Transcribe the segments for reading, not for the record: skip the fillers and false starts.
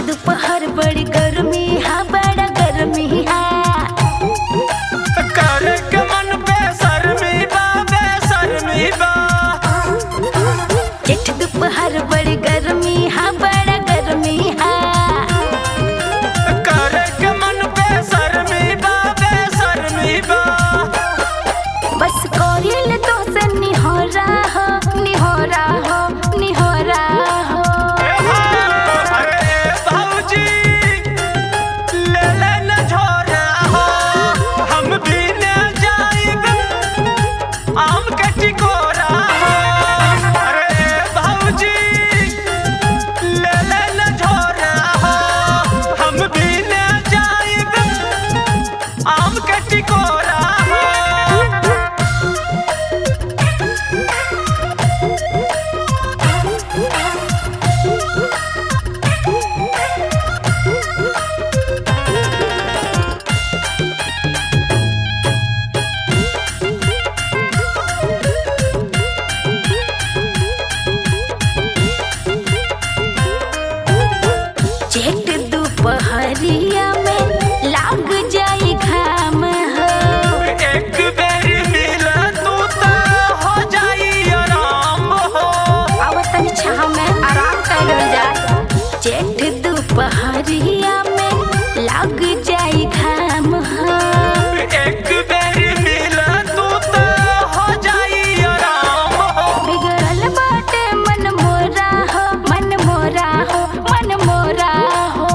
दोपहर बड़ी गर्मी है, बड़ा गर्मी है। करे के मन बेशर्मी बा, बेशर्मी बा। जेठ दोपहर बड़ी गर्मी है, बड़ा गर्मी है। करे के मन बेशर्मी बा, बेशर्मी बा। बस कोरिल तो से निहोरा हो, निहोरा हो, निहोरा हो। आम के टिकोरा हो, अरे भाऊजी ले ले न झोरा हो, हम भी न जाइब आम के टिकोरा हो। जेठ दोपहरिया में लाग जाई घाम हो। एक बेर मिला तू तो हो जाई आराम हो। अब तनी छाव में आराम कर जाए। जेठ दोपहरिया में लाग जाई घाम हो। एक बेर मिला तू तो हो जाई आराम हो। बिगड़ल बाटे मन मोरा हो, मन मोरा हो, मन मोरा हो।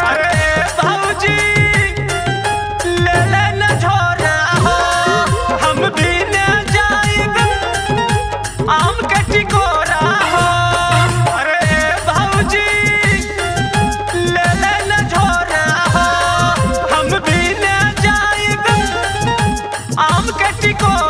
अरे भाऊजी ले ले न झोरा हो, हम भी न जाइब आम के टिकोरा हो। अरे भाऊजी ले ले न झोरा हो, हम भी न जाइब आम के टिकोरा।